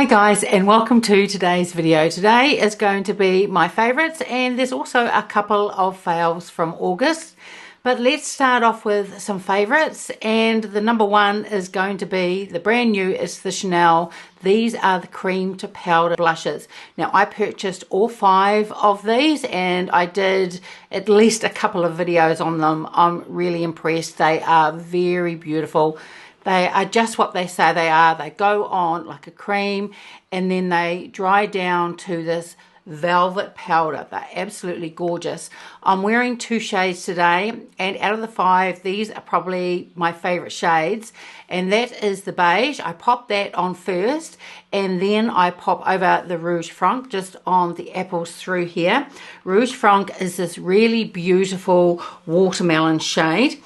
Hi guys, and welcome to today's video. Today is going to be my favorites, and there's also a couple of fails from August, but let's start off with some favorites. And the number one is going to be the brand new. It's the Chanel. These are the cream to powder blushes. Now I purchased all 5 of these and I did at least a couple of videos on them. I'm really impressed. They are very beautiful. They are just what they say they are. They go on like a cream and then they dry down to this velvet powder. They're absolutely gorgeous. I'm wearing 2 shades today, and out of the 5, these are probably my favorite shades, and that is the beige. I pop that on first and then I pop over the Rouge Franc just on the apples through here. Rouge Franc is this really beautiful watermelon shade.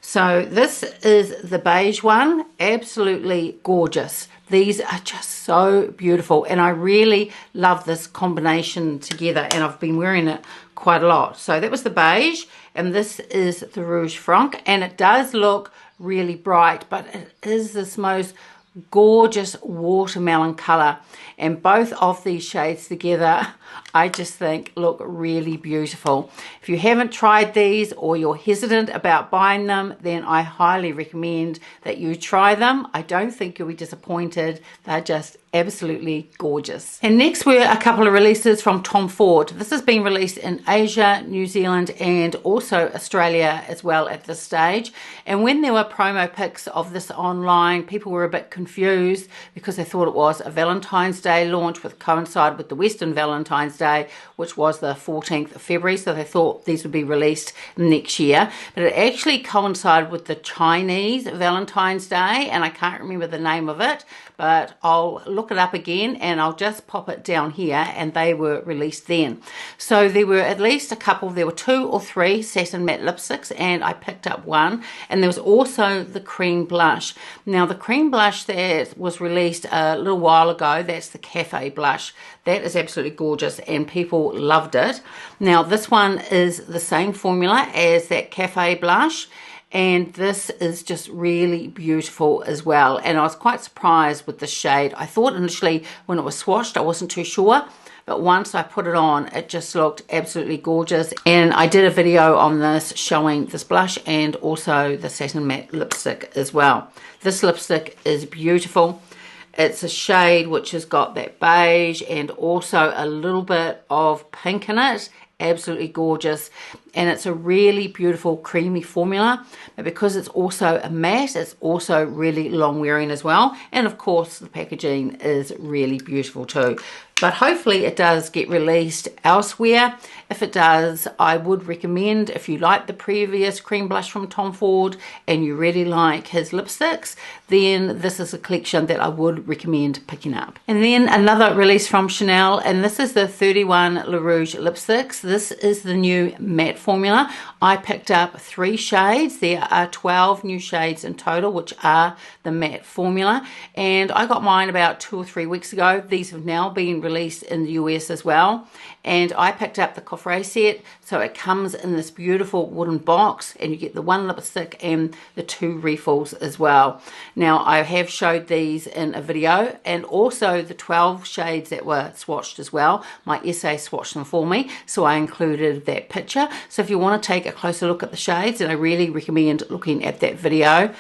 So this is the beige one, absolutely gorgeous. These are just so beautiful and I really love this combination together, and I've been wearing it quite a lot. So that was the beige and this is the Rouge Franc, and it does look really bright, but it is this most gorgeous watermelon color, and both of these shades together I just think look really beautiful. If you haven't tried these or you're hesitant about buying them, then I highly recommend that you try them. I don't think you'll be disappointed. They're just absolutely gorgeous. And next were a couple of releases from Tom Ford. This has been released in Asia, New Zealand and also Australia as well at this stage. And when there were promo pics of this online, people were a bit confused because they thought it was a Valentine's Day launch, which coincided with the Western Valentine's Day, which was the 14th of February. So they thought these would be released next year. But it actually coincided with the Chinese Valentine's Day, and I can't remember the name of it, but I'll look it up again and I'll just pop it down here, and they were released then. So there were at least a couple, there were 2 or 3 satin matte lipsticks, and I picked up one, and there was also the cream blush. Now the cream blush that was released a little while ago, that's the Cafe blush. That is absolutely gorgeous and people loved it. Now this one is the same formula as that Cafe blush, and this is just really beautiful as well, and I was quite surprised with the shade. I thought initially when it was swatched I wasn't too sure, but once I put it on it just looked absolutely gorgeous, and I did a video on this showing this blush and also the satin matte lipstick as well. This lipstick is beautiful. It's a shade which has got that beige and also a little bit of pink in it. Absolutely gorgeous, and it's a really beautiful creamy formula, but because it's also a matte, it's also really long wearing as well, and of course the packaging is really beautiful too. But hopefully it does get released elsewhere. If it does, I would recommend, if you like the previous cream blush from Tom Ford and you really like his lipsticks, then this is a collection that I would recommend picking up. And then another release from Chanel, and this is the 31 Le Rouge lipsticks. This is the new matte formula. I picked up 3 shades. There are 12 new shades in total, which are the matte formula, and I got mine about 2 or 3 weeks ago. These have now been released in the US as well, and I picked up the coffret set, so it comes in this beautiful wooden box and you get the 1 lipstick and the 2 refills as well. Now I have showed these in a video, and also the 12 shades that were swatched as well. My essay swatched them for me, so I included that picture. So if you want to take a closer look at the shades, and I really recommend looking at that video.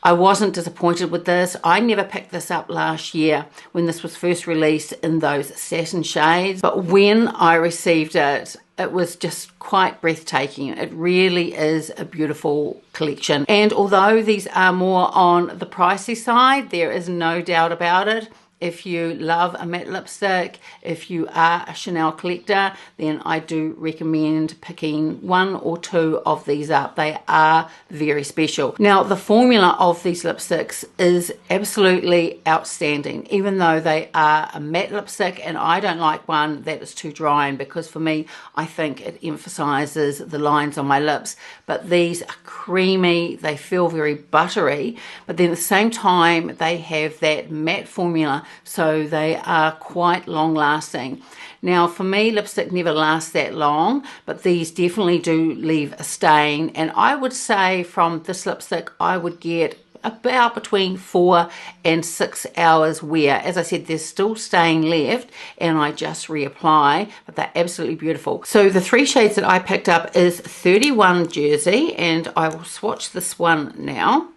I wasn't disappointed with this. I never picked this up last year when this was first released in those satin shades, but when I received it, it was just quite breathtaking. It really is a beautiful collection, and although these are more on the pricey side, there is no doubt about it. If you love a matte lipstick, if you are a Chanel collector, then I do recommend picking 1 or 2 of these up. They are very special. Now, the formula of these lipsticks is absolutely outstanding, even though they are a matte lipstick, and I don't like one that is too drying, because for me, I think it emphasizes the lines on my lips. But these are creamy, they feel very buttery, but then at the same time, they have that matte formula, so they are quite long lasting. Now for me, lipstick never lasts that long, but these definitely do leave a stain, and I would say from this lipstick I would get about between 4 and 6 hours wear. As I said, there's still stain left and I just reapply, but they're absolutely beautiful. So the 3 shades that I picked up is 31 Jersey, and I will swatch this one now.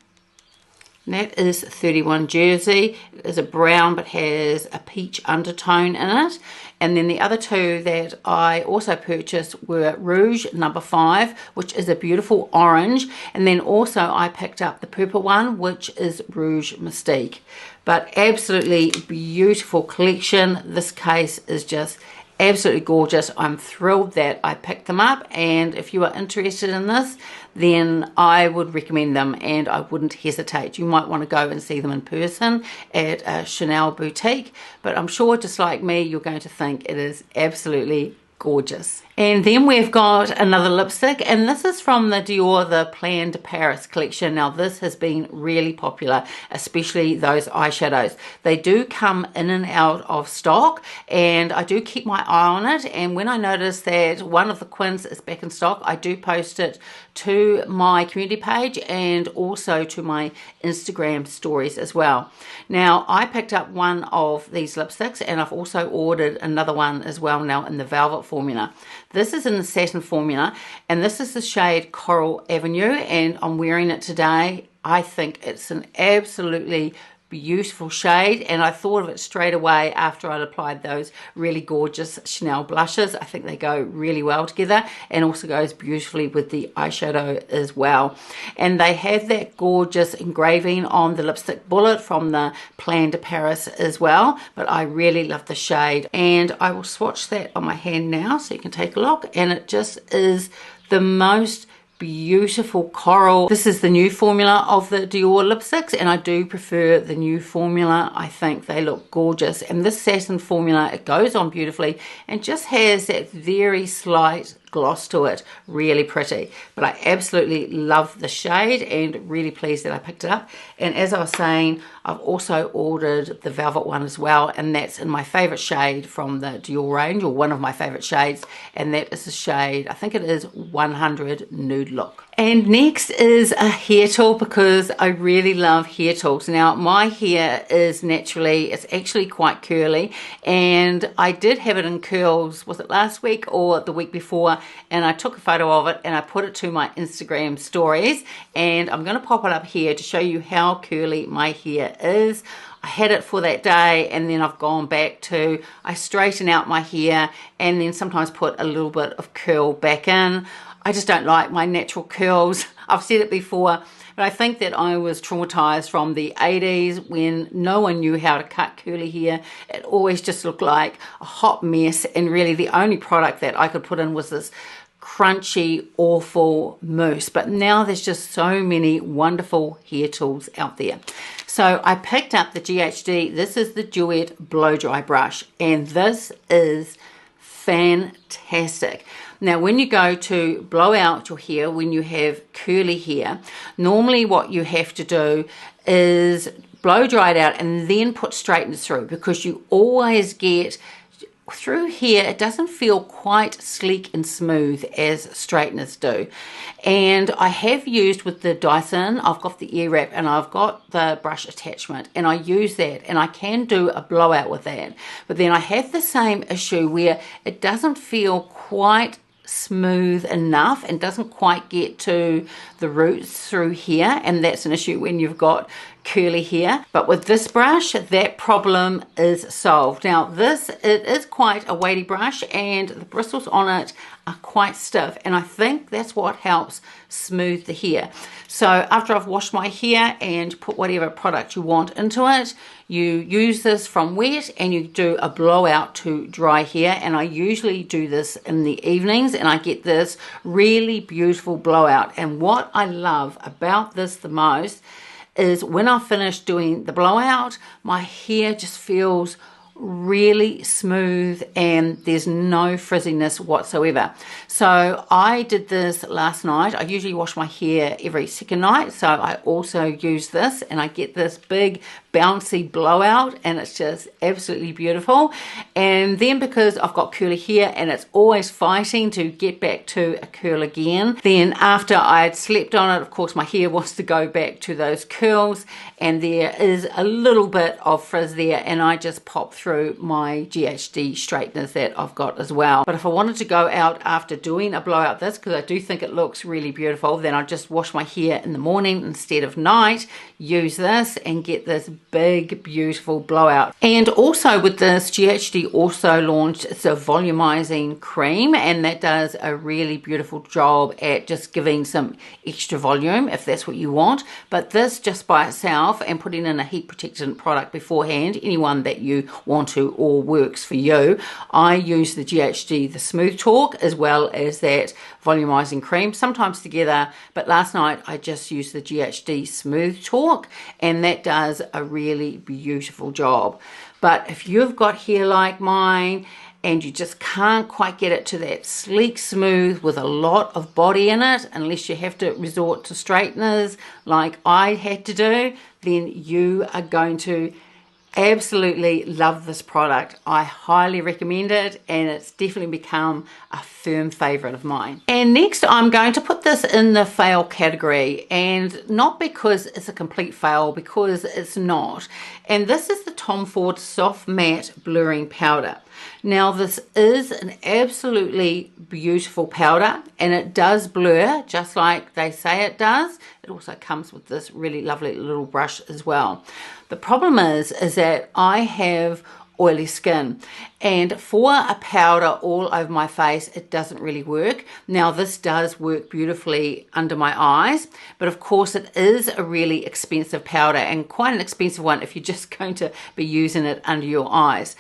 And that is 31 Jersey. It is a brown but has a peach undertone in it. And then the other 2 that I also purchased were Rouge number 5, which is a beautiful orange. And then also I picked up the purple one, which is Rouge Mystique. But absolutely beautiful collection. This case is just absolutely gorgeous. I'm thrilled that I picked them up, and if you are interested in this, then I would recommend them and I wouldn't hesitate. You might want to go and see them in person at a Chanel boutique, but I'm sure just like me, you're going to think it is absolutely gorgeous. And then we've got another lipstick, and this is from the Dior, the Cle de Paris collection. Now this has been really popular, especially those eyeshadows. They do come in and out of stock, and I do keep my eye on it, and when I notice that one of the quins is back in stock, I do post it to my community page and also to my Instagram stories as well. Now I picked up one of these lipsticks, and I've also ordered another one as well now in the Velvet formula. This is in the satin formula, and this is the shade Coral Avenue, and I'm wearing it today. I think it's an absolutely beautiful shade, and I thought of it straight away after I'd applied those really gorgeous Chanel blushes. I think they go really well together, and also goes beautifully with the eyeshadow as well. And they have that gorgeous engraving on the lipstick bullet from the Cle de Paris as well, but I really love the shade, and I will swatch that on my hand now so you can take a look. And it just is the most beautiful coral. This is the new formula of the Dior lipsticks, and I do prefer the new formula. I think they look gorgeous, and this satin formula, it goes on beautifully and just has that very slight gloss to it. Really pretty, but I absolutely love the shade and really pleased that I picked it up. And as I was saying, I've also ordered the Velvet one as well, and that's in my favorite shade from the Dior range, or one of my favorite shades, and that is the shade, I think it is 100 Nude Look. And next is a hair tool, because I really love hair tools. Now my hair is naturally, it's actually quite curly, and I did have it in curls, was it last week or the week before, and I took a photo of it and I put it to my Instagram stories, and I'm going to pop it up here to show you how curly my hair is. I had it for that day, and then I've gone back to, I straighten out my hair and then sometimes put a little bit of curl back in. I just don't like my natural curls. I've said it before, but I think that I was traumatized from the 80s when no one knew how to cut curly hair. It always just looked like a hot mess, and really the only product that I could put in was this crunchy, awful mousse. But now there's just so many wonderful hair tools out there. So I picked up the GHD. This is the Duet Blowdry brush, and this is fantastic. Now when you go to blow out your hair, when you have curly hair, normally what you have to do is blow dry it out and then put straighteners through, because you always get through here, it doesn't feel quite sleek and smooth as straighteners do. And I have used with the Dyson, I've got the ear wrap and I've got the brush attachment, and I use that and I can do a blowout with that. But then I have the same issue where it doesn't feel quite smooth enough and doesn't quite get to the roots through here, and that's an issue when you've got curly hair. But with this brush, that problem is solved. Now this, it is quite a weighty brush, and the bristles on it are quite stiff, and I think that's what helps smooth the hair. So after I've washed my hair and put whatever product you want into it, you use this from wet and you do a blowout to dry hair, and I usually do this in the evenings, and I get this really beautiful blowout. And what I love about this the most is when I finish doing the blowout, my hair just feels really smooth, and there's no frizziness whatsoever. So I did this last night. I usually wash my hair every second night, so I also use this, and I get this big bouncy blowout, and it's just absolutely beautiful. And then because I've got curly hair and it's always fighting to get back to a curl again, then after I'd slept on it, of course my hair wants to go back to those curls, and there is a little bit of frizz there, and I just pop through my GHD straighteners that I've got as well. But if I wanted to go out after doing a blowout this, because I do think it looks really beautiful, then I just wash my hair in the morning instead of night, use this and get this big beautiful blowout. And also with this, GHD also launched a volumizing cream, and that does a really beautiful job at just giving some extra volume if that's what you want. But this just by itself, and putting in a heat protectant product beforehand, anyone that you want to or works for you, I use the GHD the Smooth Talk as well as that volumizing cream, sometimes together, but last night I just used the GHD Smooth Talk, and that does a really beautiful job. But if you've got hair like mine and you just can't quite get it to that sleek smooth with a lot of body in it, unless you have to resort to straighteners like I had to do, then you are going to absolutely love this product. I highly recommend it, and it's definitely become a firm favorite of mine. And next I'm going to put this in the fail category, and not because it's a complete fail, because it's not. And this is the Tom Ford Soft Matte Blurring Powder. Now this is an absolutely beautiful powder, and it does blur just like they say it does. It also comes with this really lovely little brush as well. The problem is that I have oily skin, and for a powder all over my face it doesn't really work. Now this does work beautifully under my eyes, but of course it is a really expensive powder, and quite an expensive one if you're just going to be using it under your eyes.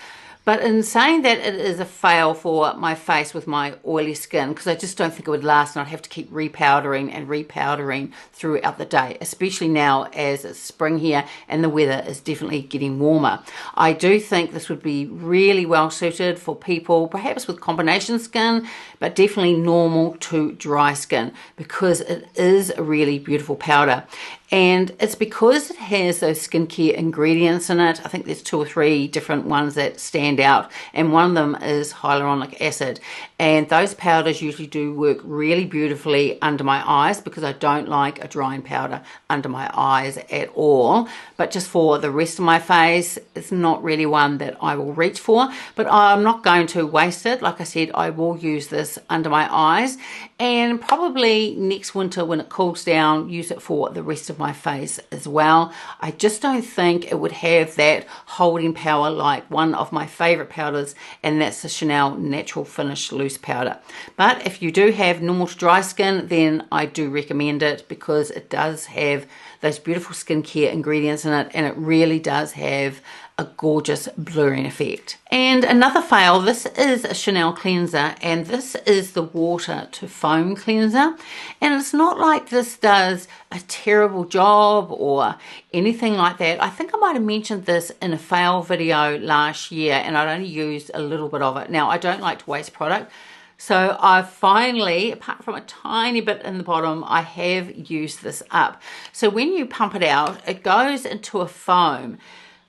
But in saying that, it is a fail for my face with my oily skin, because I just don't think it would last, and I'd have to keep repowdering and repowdering throughout the day, especially now as it's spring here and the weather is definitely getting warmer. I do think this would be really well suited for people perhaps with combination skin, but definitely normal to dry skin, because it is a really beautiful powder. And it's because it has those skincare ingredients in it. I think there's 2 or 3 different ones that stand out, and one of them is hyaluronic acid. And those powders usually do work really beautifully under my eyes, because I don't like a drying powder under my eyes at all. But just for the rest of my face, it's not really one that I will reach for. But I'm not going to waste it. Like I said, I will use this under my eyes, and probably next winter when it cools down, use it for the rest of my face as well. I just don't think it would have that holding power like one of my favorite powders, and that's the Chanel Natural Finish Loose Powder. But if you do have normal to dry skin, then I do recommend it, because it does have those beautiful skincare ingredients in it, and it really does have a gorgeous blurring effect. And another fail, this is a Chanel cleanser, and this is the water to foam cleanser. And it's not like this does a terrible job or anything like that. I think I might have mentioned this in a fail video last year, and I'd only used a little bit of it. Now, I don't like to waste product, so I finally, apart from a tiny bit in the bottom, I have used this up. So when you pump it out, it goes into a foam,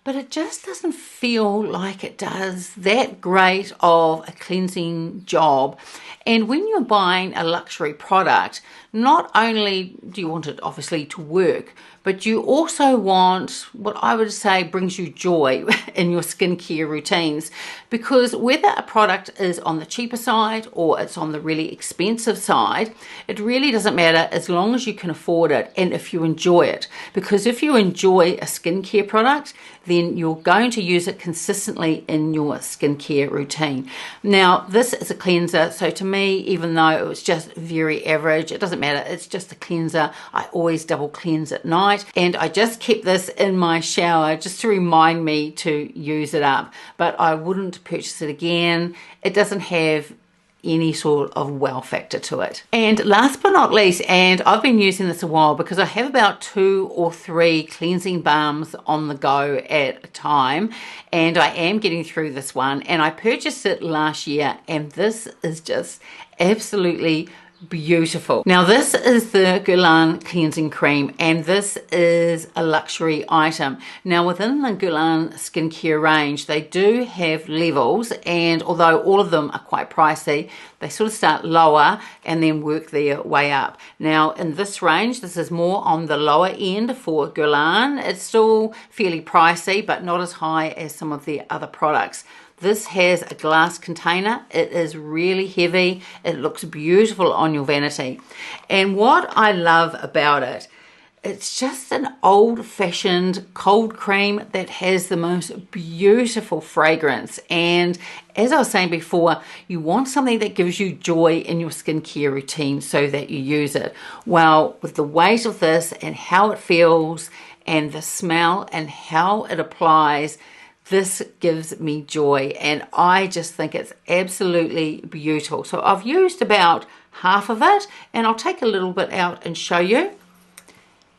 but it just doesn't feel like it does that great of a cleansing job. And when you're buying a luxury product, not only do you want it obviously to work, but you also want what I would say brings you joy in your skincare routines. Because whether a product is on the cheaper side or it's on the really expensive side, it really doesn't matter as long as you can afford it and if you enjoy it. Because if you enjoy a skincare product, then you're going to use it consistently in your skincare routine. Now, this is a cleanser, so to me, even though it was just very average, it doesn't matter, it's just a cleanser. I always double cleanse at night, and I just kept this in my shower just to remind me to use it up, but I wouldn't purchase it again. It doesn't have any sort of wow factor to it. And last but not least, and I've been using this a while because I have about 2 or 3 cleansing balms on the go at a time, and I am getting through this one, and I purchased it last year, and this is just absolutely beautiful. Now this is the Guerlain cleansing cream, and this is a luxury item. Now within the Guerlain skincare range, they do have levels, and although all of them are quite pricey, they sort of start lower and then work their way up. Now in this range, this is more on the lower end for Guerlain. It's still fairly pricey, but not as high as some of their other products. This has a glass container. It is really heavy. It looks beautiful on your vanity. And what I love about it, it's just an old-fashioned cold cream that has the most beautiful fragrance. And as I was saying before, you want something that gives you joy in your skincare routine so that you use it. Well, with the weight of this and how it feels and the smell and how it applies, this gives me joy, and I just think it's absolutely beautiful. So I've used about half of it, and I'll take a little bit out and show you.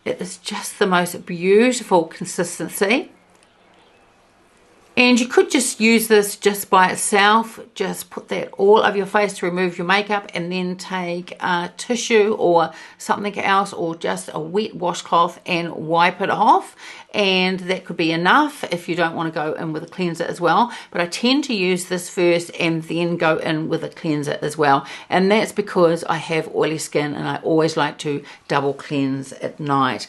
It is just the most beautiful consistency. And you could just use this just by itself. Just put that all over your face to remove your makeup, and then take a tissue or something else, or just a wet washcloth, and wipe it off. And that could be enough if you don't want to go in with a cleanser as well. But I tend to use this first and then go in with a cleanser as well. And that's because I have oily skin, and I always like to double cleanse at night.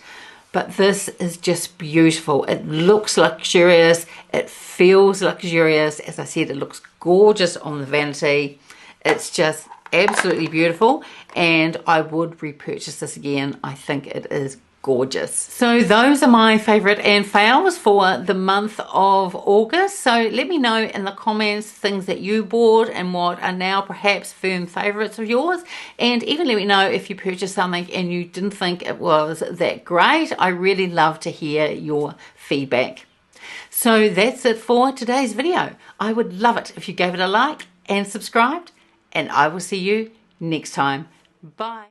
But this is just beautiful. It looks luxurious. It feels luxurious. As I said, it looks gorgeous on the vanity. It's just absolutely beautiful, and I would repurchase this again. I think it is gorgeous. So those are my favorite and fails for the month of August. So let me know in the comments things that you bought and what are now perhaps firm favorites of yours, and even let me know if you purchased something and you didn't think it was that great. I really love to hear your feedback. So that's it for today's video. I would love it if you gave it a like and subscribed, and I will see you next time. Bye.